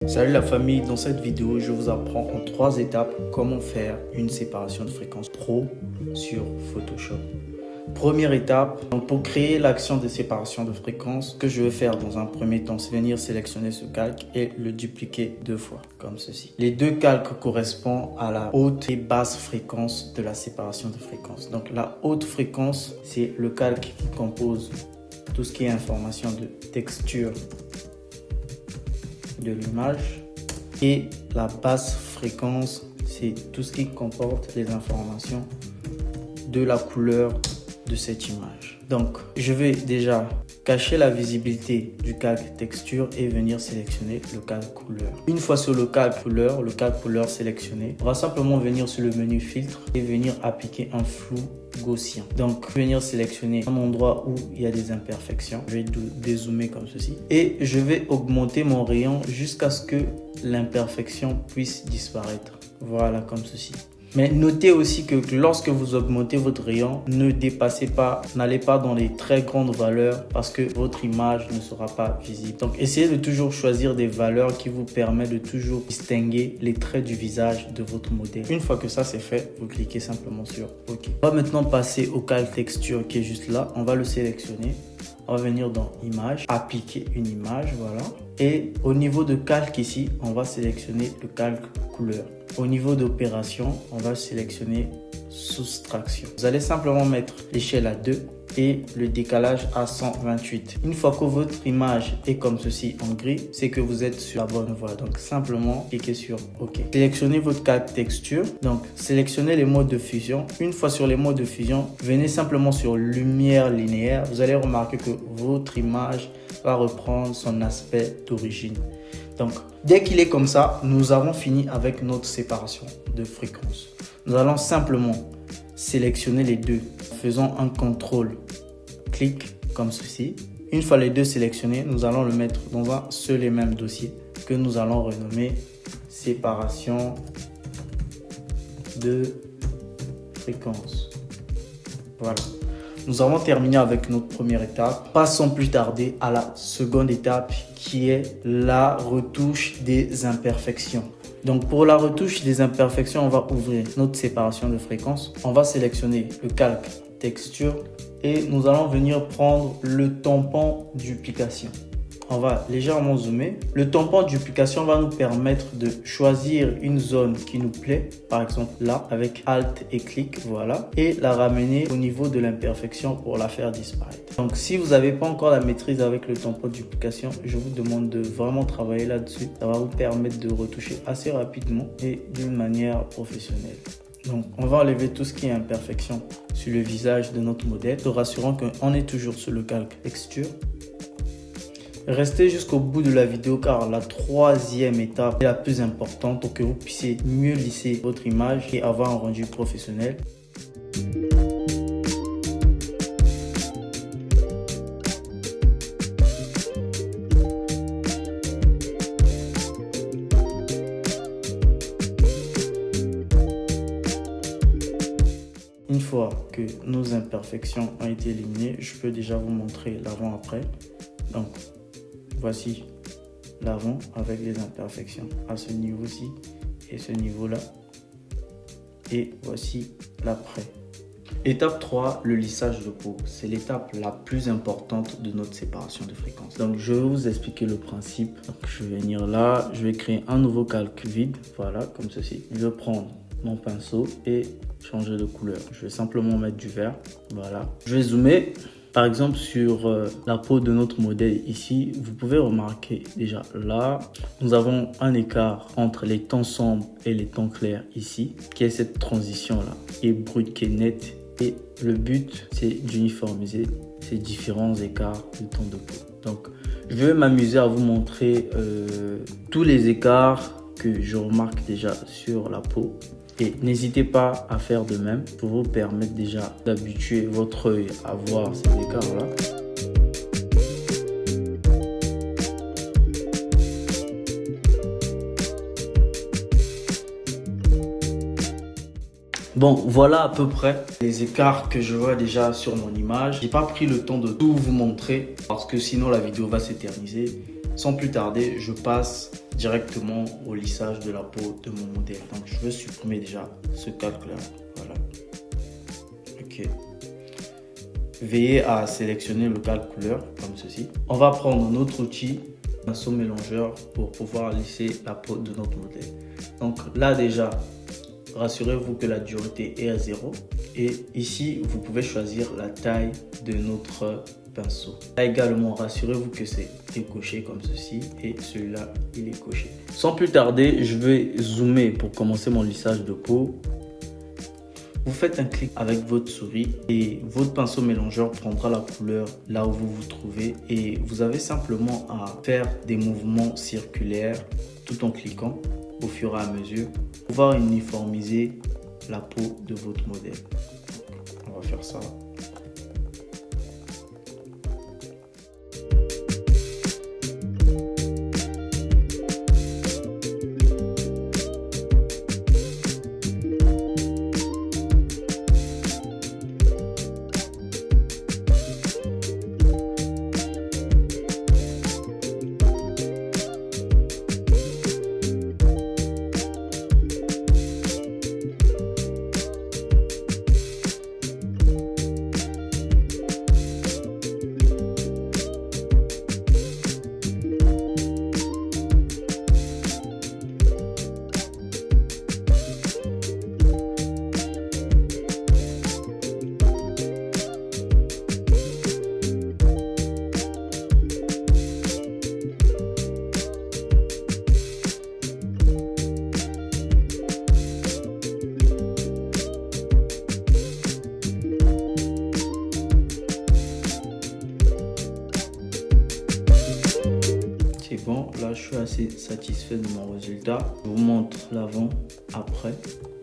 Salut la famille, dans cette vidéo, je vous apprends en 3 étapes comment faire une séparation de fréquence pro sur Photoshop. Première étape, donc pour créer l'action de séparation de fréquence, ce que je vais faire dans un premier temps, c'est venir sélectionner ce calque et le dupliquer 2 fois, comme ceci. Les 2 calques correspondent à la haute et basse fréquence de la séparation de fréquence. Donc la haute fréquence, c'est le calque qui compose tout ce qui est information de texture de l'image, et la basse fréquence, c'est tout ce qui comporte les informations de la couleur de cette image. Donc je vais déjà cacher la visibilité du calque texture et venir sélectionner le calque couleur. Une fois sur le calque couleur sélectionné, on va simplement venir sur le menu filtre et venir appliquer un flou gaussien. Donc venir sélectionner un endroit où il y a des imperfections. Je vais dézoomer comme ceci et je vais augmenter mon rayon jusqu'à ce que l'imperfection puisse disparaître. Voilà, comme ceci. Mais notez aussi que lorsque vous augmentez votre rayon, n'allez pas dans les très grandes valeurs parce que votre image ne sera pas visible. Donc essayez de toujours choisir des valeurs qui vous permettent de toujours distinguer les traits du visage de votre modèle. Une fois que ça c'est fait, vous cliquez simplement sur OK. On va maintenant passer au calque texture qui est juste là. On va le sélectionner. On va venir dans image, appliquer une image, voilà. Et au niveau de calque ici, on va sélectionner le calque couleur. Au niveau d'opération, on va sélectionner soustraction. Vous allez simplement mettre l'échelle à 2 et le décalage à 128. Une fois que votre image est comme ceci en gris, c'est que vous êtes sur la bonne voie. Donc simplement cliquez sur OK. Sélectionnez votre calque texture. Donc sélectionnez les modes de fusion. Une fois sur les modes de fusion, venez simplement sur lumière linéaire. Vous allez remarquer que votre image va reprendre son aspect d'origine. Donc, dès qu'il est comme ça, nous avons fini avec notre séparation de fréquence. Nous allons simplement sélectionner les deux. Faisons un contrôle-clic comme ceci. Une fois les deux sélectionnés, nous allons le mettre dans un seul et même dossier que nous allons renommer séparation de fréquence. Voilà. Nous avons terminé avec notre première étape. Passons plus tarder à la seconde étape qui est la retouche des imperfections. Donc pour la retouche des imperfections, on va ouvrir notre séparation de fréquence. On va sélectionner le calque texture et nous allons venir prendre le tampon duplication. On va légèrement zoomer. Le tampon duplication va nous permettre de choisir une zone qui nous plaît, par exemple là, avec Alt et clic, voilà, et la ramener au niveau de l'imperfection pour la faire disparaître. Donc si vous n'avez pas encore la maîtrise avec le tampon duplication, je vous demande de vraiment travailler là-dessus. Ça va vous permettre de retoucher assez rapidement et d'une manière professionnelle. Donc, on va enlever tout ce qui est imperfection sur le visage de notre modèle, en rassurant qu'on est toujours sur le calque texture. Restez jusqu'au bout de la vidéo car la troisième étape est la plus importante pour que vous puissiez mieux lisser votre image et avoir un rendu professionnel. Une fois que nos imperfections ont été éliminées, je peux déjà vous montrer l'avant-après. Donc, voici l'avant avec les imperfections à ce niveau-ci et ce niveau-là. Et voici l'après. Étape 3, le lissage de peau. C'est l'étape la plus importante de notre séparation de fréquence. Donc, je vais vous expliquer le principe. Donc, je vais venir là, je vais créer un nouveau calque vide. Voilà, comme ceci. Je vais prendre mon pinceau et changer de couleur. Je vais simplement mettre du vert. Voilà. Je vais zoomer. Par exemple, sur la peau de notre modèle ici, vous pouvez remarquer déjà là, nous avons un écart entre les tons sombres et les tons clairs ici, qui est cette transition-là, qui est brute, qui est nette. Et le but, c'est d'uniformiser ces différents écarts de tons de peau. Donc, je vais m'amuser à vous montrer tous les écarts que je remarque déjà sur la peau. Et n'hésitez pas à faire de même pour vous permettre déjà d'habituer votre œil à voir ces écarts-là. Bon, voilà à peu près les écarts que je vois déjà sur mon image. J'ai pas pris le temps de tout vous montrer parce que sinon la vidéo va s'éterniser. Sans plus tarder, je passe directement au lissage de la peau de mon modèle. Donc je vais supprimer déjà ce calque-là. Voilà. Ok. Veillez à sélectionner le calque couleur comme ceci. On va prendre notre outil, pinceau mélangeur, pour pouvoir lisser la peau de notre modèle. Donc là déjà, rassurez-vous que la dureté est à 0. Et ici, vous pouvez choisir la taille de notre pinceau. Là également, rassurez-vous que c'est coché comme ceci. Et celui-là, il est coché. Sans plus tarder, je vais zoomer pour commencer mon lissage de peau. Vous faites un clic avec votre souris et votre pinceau mélangeur prendra la couleur là où vous vous trouvez. Et vous avez simplement à faire des mouvements circulaires tout en cliquant au fur et à mesure pour pouvoir uniformiser la peau de votre modèle. On va faire ça. C'est bon, là je suis assez satisfait de mon résultat. Je vous montre l'avant, après.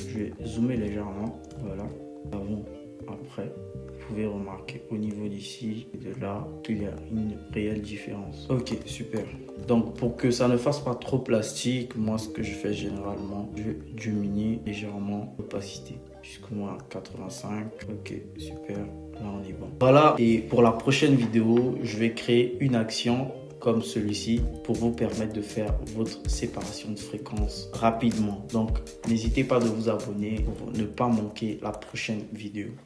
Je vais zoomer légèrement, voilà, avant, après. Vous pouvez remarquer au niveau d'ici et de là qu'il y a une réelle différence. Ok, super. Donc pour que ça ne fasse pas trop plastique, moi ce que je fais généralement, je diminue légèrement l'opacité jusqu'au moins 85. Ok, super. Là on est bon. Voilà, et pour la prochaine vidéo, je vais créer une action comme celui-ci pour vous permettre de faire votre séparation de fréquence rapidement. Donc, n'hésitez pas de vous abonner pour ne pas manquer la prochaine vidéo.